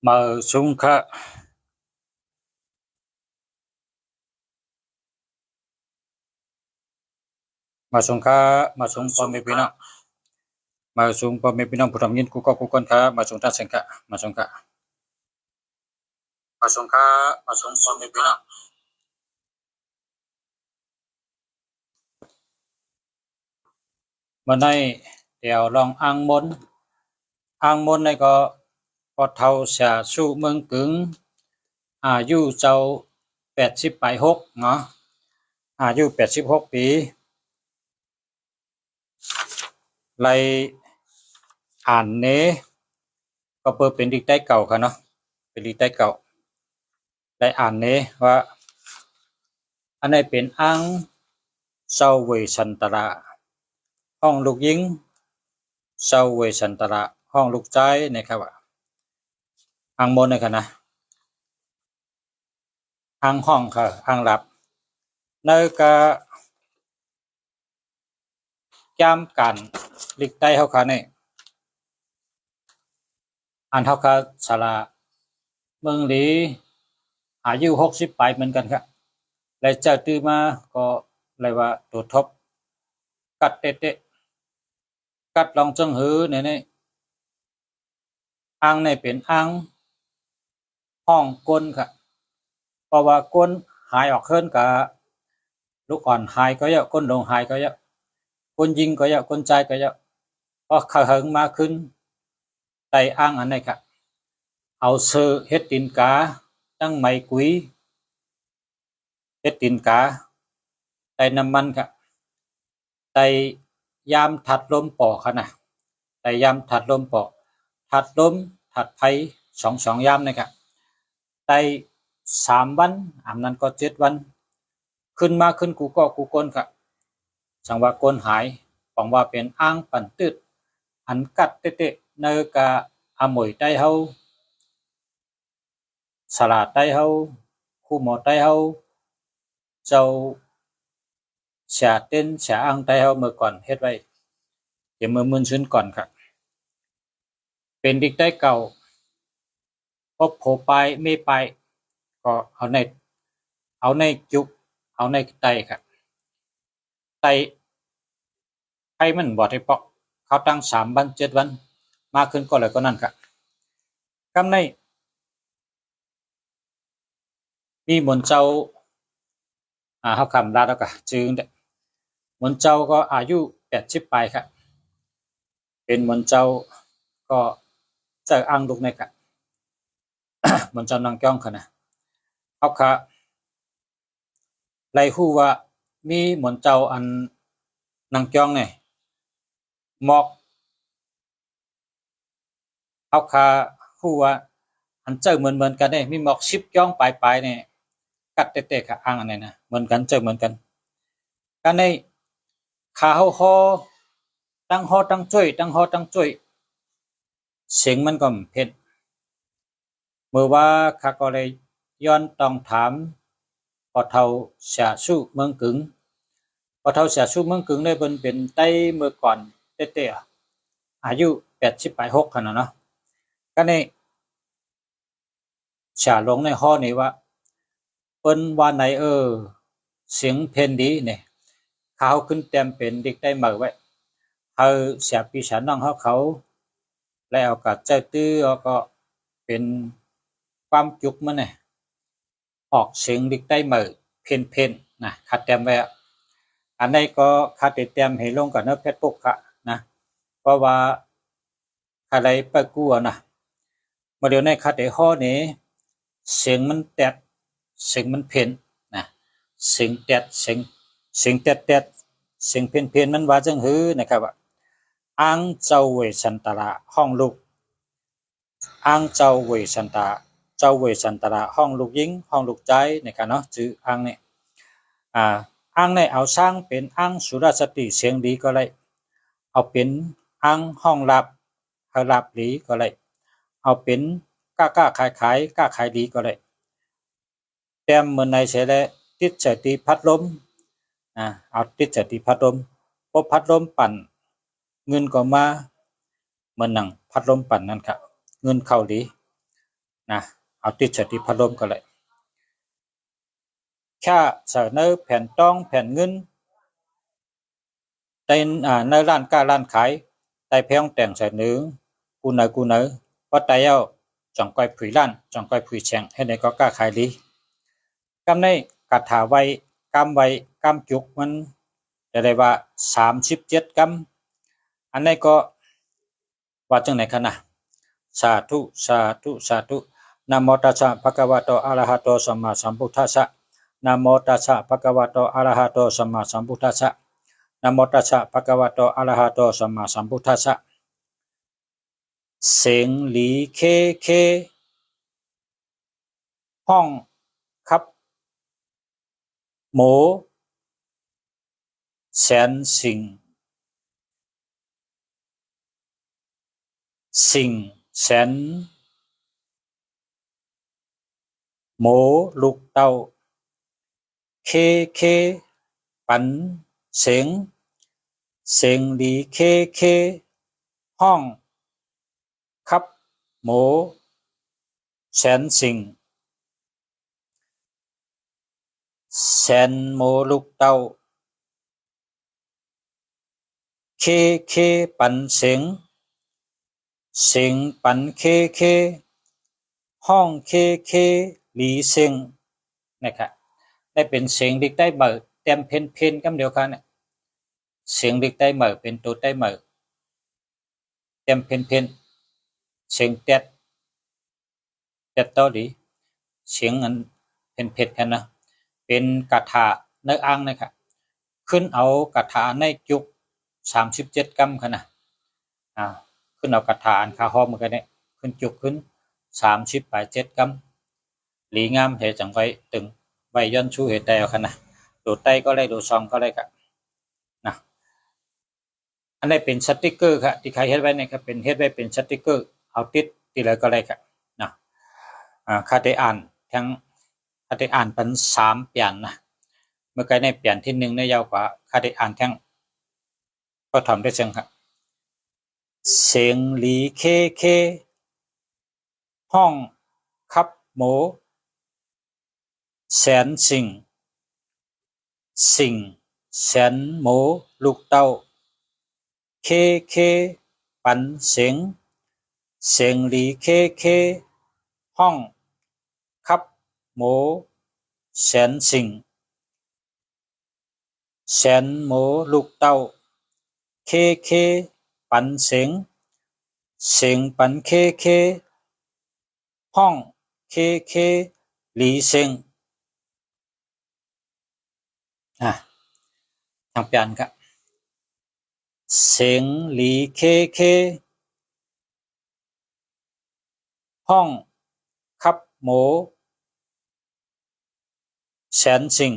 Mở súng khá Mở súng khá Mở súng pemimpin Mở súng pemimpin Putamyin kukon khá Mở súng ta sen khá Mở súng khá Mở súng khá Mở súng pemimpin Bữa nay đèo lòng Ang môn này có thầu xả su mương cứng Yu châu 86เนาะอายุ86ปีไล่อ่านเนก็เปิดเป็นดิกได้เก่าค่ะเนาะเป็นดิกได้เก่าไล่อ่านเนว่าอันนี้เป็นอังเซาเวชันตระห้องลูกยิงเซาเวชันตระห้องลูกใจนะครับอังมนเลยค่ะนะอังห้องค่ะอังหลับในกะย้ำกันลิกได้เขาค่ะนี่อันเท่ากับสาระเมืองหลีอายุ60 ปีเหมือนกันครับและเจ้าตื้อมาก็เลยว่าตัวทบกัดเตะกัดลองจังหือเนี่ยอังในเป็นอังห้องก้นค่ะเพราะว่าก้นหายออกเฮิรนกับลูกอ่อนหายก็เยอะก้นลงหายก็เยอะก้นยิงก็เยอะก้นใจก็เยอะพอขาเหิงมาขึ้นไตอังอันนี้ค่ะเอาเสือเฮ็ดตินกาตั้งไม้กุยเฮ็ดตินกาไตน้ำมันค่ะไตยามถัดลมปอค่ะนะไตยามถัดลมปอถัดลมถัดไผ่สองยามนะครับไต3 วันอันนั้นก็7 วันขึ้นมาขึ้นกูก้นค่ะจังว่าก้นหายปองว่าเป็นอ้างปั่นตืดอันกัดเตะเนกะอมวยไตเฮาสลาไตเฮาคู่หมอไตเฮาเจ้าเสียเต้นเสียอังไตเฮาเมื่อก่อนเฮ็ดไว้เดี๋ยวเมื่อมื้อก่อนครับเป็นดิกได้เก่าพบโผไปไม่ไปก็เอาในจุกเอาในไตครับไตให้มันบ่ได้ปอกเขาตั้ง3 วัน7 วันมาขึ้นก็เลยก็นั่นครับกำในมีมนเจ้าเฮาคำลาแล้วก็จึงมนเจ้าก็อายุ80 ปีครับเป็นมนเจ้าก็เจออังลูกในครับมนเจ้านางจ้องค่ะนะเอาค่ะไล่ฮู้ว่ามีมนเจ้าอันนางจ้องเนี่ยหมอกเอาค่ะฮู้ว่าอันเจอเหมือนกันเนี่ยมีหมอก10 จ้องปลายเนี่ยกัดเตะๆค่ะอังอันนี้นะเหมือนกันเจอเหมือนกันกันในขาเฮาฮอตั้งฮอตั้งจ้อยตั้งฮอตั้งจ้อยเสียงมันก็เผ็ดเมื่อว่าข้าก็เลยย้อนต้องถามพอเท่าเสียสู้เมืองกึ่งพอเท่าเสียสู้เมืองกึ่งได้เป็นไต้เมื่อก่อนเตะอายุ86ขนาดเนาะก็นี่เสียลงในห้อนี้ว่าเปิ้นว่าไหนเสียงเพนดีเนี่ยเขาขึ้นเต็มเป็นเด็กได้มาไว้เขาเสียปีฉันน้องเขาแล้วก็เจ้าตื้อก็เป็นความจุกมันเนี่ยออกเสียงเด็กได้มาเพนนะคัดเต็มไว้อันนี้ก็คัดเต็มให้ลงกับเนื้อเพชรปุกค่ะนะเพราะว่าอะไรไปกู้นะมาเดี๋ยวในคัดไอ้ห้อนี้เสียงมันแตดเสียงมันเพนนะเสียงแตดเสียงแตดเสียงเพนมันว่าจังหือนะครับว่าอังเจ้าเวสันตระห้องลูกอังเจ้าเวสันตระเจ้าเวสันตระห้องลูกยิงห้องลูกใจนะครับเนาะชื่ออังเนี่ยอังในเอาสร้างเป็นอังสุรสติเสียงดีก็เลยเอาเป็นอังห้องลับลับดีก็เลยเอาเป็นกล้าขายกล้าขายดีก็เลยเต็มเมื่อในเสียแล้วติดเสตีพัดลมเอาติดเสตีพัดลมพอพัดลมปั่นเงินก็มาเหมือนหนังพัดลมปั่นนั่นครับเงินเข้าดี นะเอาติดสติพัดลมก็เลยแค่เสนอแผ่นต้องแผ่นเงินในร้านค้าร้านขายtại phèo tèng sẽ nữ cu nở có tại ao chẳng quay phủy lan chẳng quay phủy chèng hay này có cả khai lý cam này cả thả vay cam chụcมันจะได้ว่า37กำอันนี้ก็ว่าจังไหนคะนะสาธุสาธุสาธุนะโมตัสสะภะคะวะโตอะระหะโตสัมมาสัมพุทธัสสะนะโมตัสสะภะคะวะโตอะระหะโตสัมมาสัมพุทธัสสะนะโมตัสสะภะคะวะโตอะระหะโตสัมมาสัมพุทธัสสะเสียงหลีเคห้องครับหมูแสนสิ่งแสนหมูลูกเต้าเคปันเสียงหลีเคห้องครับหมูแสนหมูลูกเต้าเคปันเสียงปันเคห้องเคหลีเสียงนะครับได้เป็นเสียงดิกได้เบอร์เต็มเพนกำเดียวกันเนี่ยเสียงดิกได้เบอร์เป็นตัวได้เบอร์เต็มเพนเสียงเต็ดต่อดีเสียงอันเพนกันนะเป็นกระถาในอ่างนะครับขึ้นเอากระถาในจุก37กำค่ะนะขึ้นเอากระถาอันคาหอมกันเนี่ยขึ้นจุกขึ้น37กำหลีงามเหตุจังไว้ตึงไว้ย้อนชูเหตุใดเอาค่ะนะดูใต้ก็ได้ดูซองก็ได้ครับนะอันนี้เป็นสติกเกอร์ครับที่ใครเฮ็ดไว้เนี่ยครับเป็นเฮ็ดไว้เป็นสติกเกอร์เอาติดที่เลยก็ได้ครับนะข้าได้อ่านทั้งข้าได้อ่านเป็น3เปลี่ยนนะเมื่อกี้ในเปลี่ยนที่1เนี่ยยาวกว่าข้าได้อ่านทั้งก็ทำได้เชิงครับเสียงหลีเคห้องครับหมูแสนสิ่งแสนหมูลูกเต้าเคปันเสียงหลีเคห้องครับหมูแสนหมูลูกเต้าเคปันเสียงปันเคห้องเคหลีเสียงทางเปลี่ยนครับเสียงหลีเคห้องครับหมูแสนสิ่ง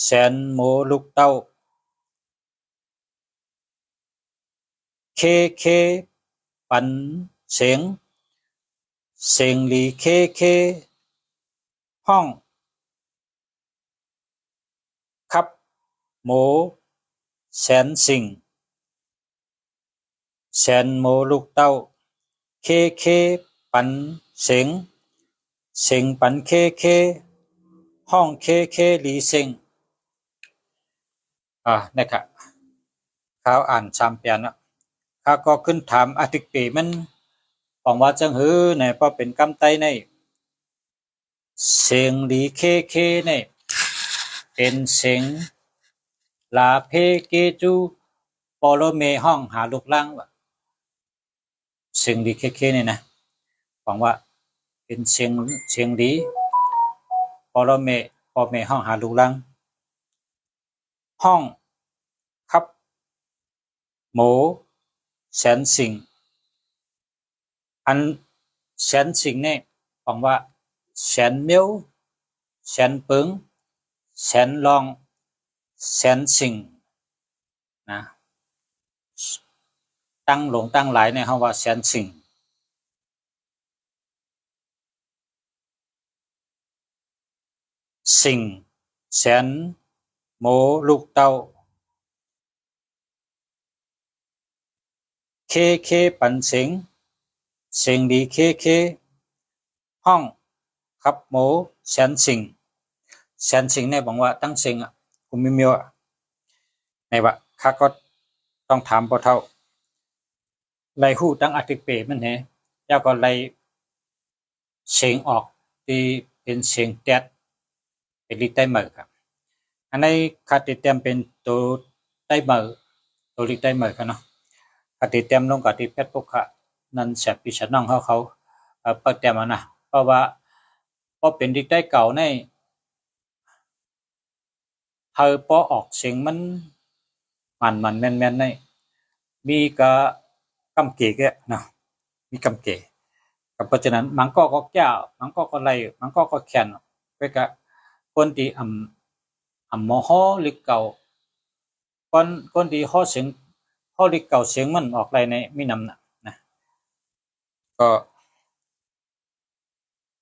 แสนหมูลูกเต้าเคปันเสียงหลีเคห้องครับหมูแสนหมูลูกเต้าเคปันเสียงปันเคห้องเคหลีเสียงนะครับเขาอ่าน3เปลี่ยนนะเขาก็ขึ้นถามอธิกปีมันบอกว่าจังหือเนี่ยพอเป็นกำไตในเสียงหลีเคเนี่ยเป็นเสียงลาเพเกจูปอโลเมห้องหาลูกล่างว่าเสียงหลีเคเนี่ยนะบอกว่าเป็นเสียงหลีปอโลเมห้องหาลูกล่างห้องครับหมูแสนอันแสนเนี่ยบอกว่าแสนเมียวแสนปึงแสนลองแสนนะตั้งหลงตั้งหลายในคำว่าแสนแสนหมูลูกเต้า เคเคปันเสียงเสียงดีเคเคห้องขับหมูแสนสิงแสนสิงเนี่ยบอกว่าตั้งสิงอ่ะกูไม่มีอ่ะในว่าข้าก็ต้องถามพอเท่าไล่หูตั้งอาทิตย์เปรมันเหรอเจ้าก็ไล่เสียงออกที่เป็นเสียงแดดเป็นลิตรได้เหมือครับอันนี้ข้าติดเต็มเป็นตัวได้เหมือตัวลิตรได้เหมือกันเนาะข้าติดเต็มลงกับที่เพชรพวกข้านั่นแสบพิชน้องเขาเปิดเต็มนะเพราะว่าพอเป็นลิตรได้เก่าในเธอพอออกเสียงมันแม่นในมีกะกำเกะแกนะมีกำเกะกับเพราะฉะนั้นมันก็แก้วมันก็ไล่มันก็แข็งไปกับคนที่มอฮอลิกเก่าคนที่ฮอเสียงฮอลิกเก่าเสียงมันออกไรในมีนำนะก็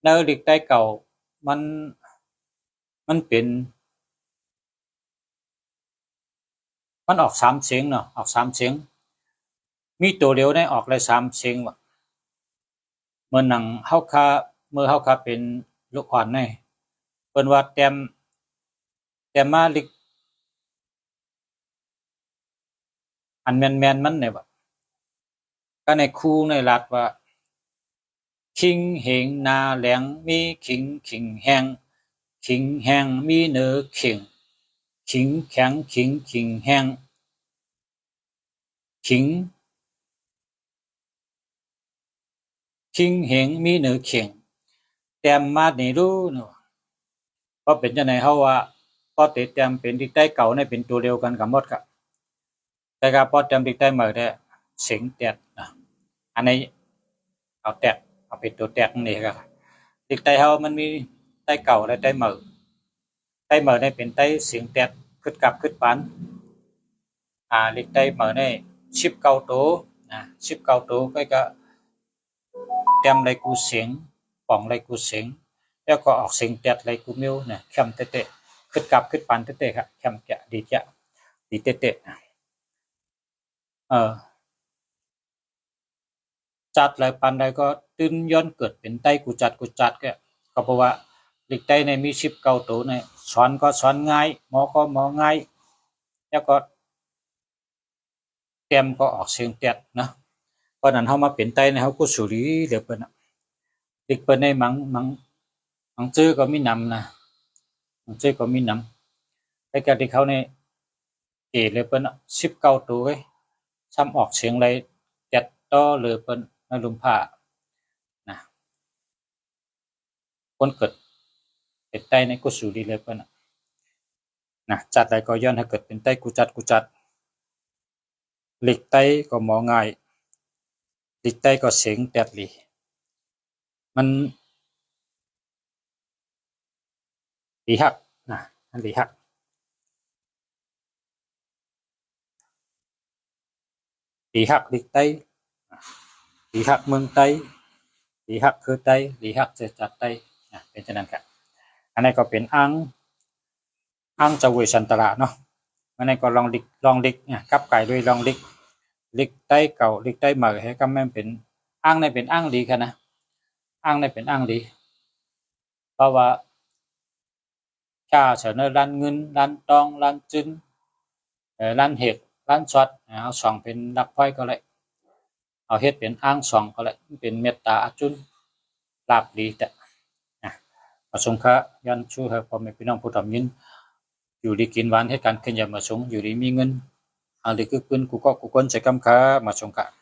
ในลิกได้เก่ามันเป็นมันออกสามเสียงเนาะออกสามเสียงมีตัวเดียวได้ออกเลยสามเสียงว่ะเมื่อหนังเฮาคาเมื่อเฮาคาเป็นลูกอ่อนในเปิ้นว่าแต้มมาลิกอันแม่นมันเนี่ยว่ะก็ในครูในรัฐว่าคิงเหงนาแหลงมีขิงแห้งมีเนื้อขิงแข็งขิงแห้งขิงเหงมีเนื้อขิงแต้มมานี่รู้เนาะเพราะเป็นจังได๋เฮาว่าพอติดแต้มเป็นที่ใต้เก่าในเป็นตัวเดียวกันกับหมดครับแต่ก็พอแต้มที่ใต้ใหม่ได้เสียงแตกนะอันนี้เอาแตกเอาเป็นตัวแตกนี่ครับที่ใต้เฮามันมีใต้เก่าและใต้ใหม่ใต้ใหม่ได้เป็นใต้เสียงแตกขึ้นกับขึ้นปานลิกใต้ใหม่ได้19ตัวนะ19ตัวก็แต้มไรกูเสียงป่องไรกูเสียงแล้วก็ออกเสียงแตกไรกูมิวนะเข้มเตะขึ้นกับขึ้นปานเตะครับเข้มแกะดีเตะจัดหลายปันใดก็ตื่นย้อนเกิดเป็นไต้กูจัดก็เพราะว่าลิกไต้ในมี19ตัวในสอนก็สอนง่ายหมอก็หมอง่ายแล้วก็เตรียมก็ออกเสียงแตกนะเพราะนั้นเฮามาเป็นไต้ในเฮาก็สุรีเดี๋ยวเปิ้นลิกเปิ้นในมังจื้อก็มีนำนะมังจื้อก็มีนำแต่ก็ที่เขาในเอเลยเปิ้น19ตัวเว้ยซ้ำออกเสียงไรแตกต่อเลยเปิ้นในลุมผ้านะคนเกิดเป็นไต้ในกุสุรีเลยเปิ้นนะจัดใดก็ย้อนให้เกิดเป็นไต้กูจัดหลีกไต้ก็หมอง่ายหลีกไต้ก็เสียงแตดหลีมันดีฮักนะมันดีฮักหลีกไต้ดีฮักเมืองไต้ดีฮักคือไต้ดีฮักจะจัดไต้นะเป็นฉะนั้นครับอันนี้ก็เป็นอังจะเวชันตระเนาะอันนี้ก็ลองลิกเนี่ยกับไก่ด้วยลองลิกไต้เก่าลิกไต้ใหม่ให้ก็แม่นเป็นอังในเป็นอังดีค่ะนะอังในเป็นอังดีเพราะว่าชาเสนอร้านเงินร้านตองร้านจึนร้านเห็ดร้านช็อตเอาสองเป็นนักไฟก็เลยเอาเฮ็ดเป็นอ้างสองก็เลยเป็นเมตตาอาจุนลาบดีแต่นะมาสงฆ์ยันชูให้พ่อแม่พี่น้องผู้ทำยินอยู่ดีกินหวานให้การขึ้นยามาสงอยู่ดีมีเงินอะไรคือปืนกูก็กูคนใช้กำค้ามาสงฆ์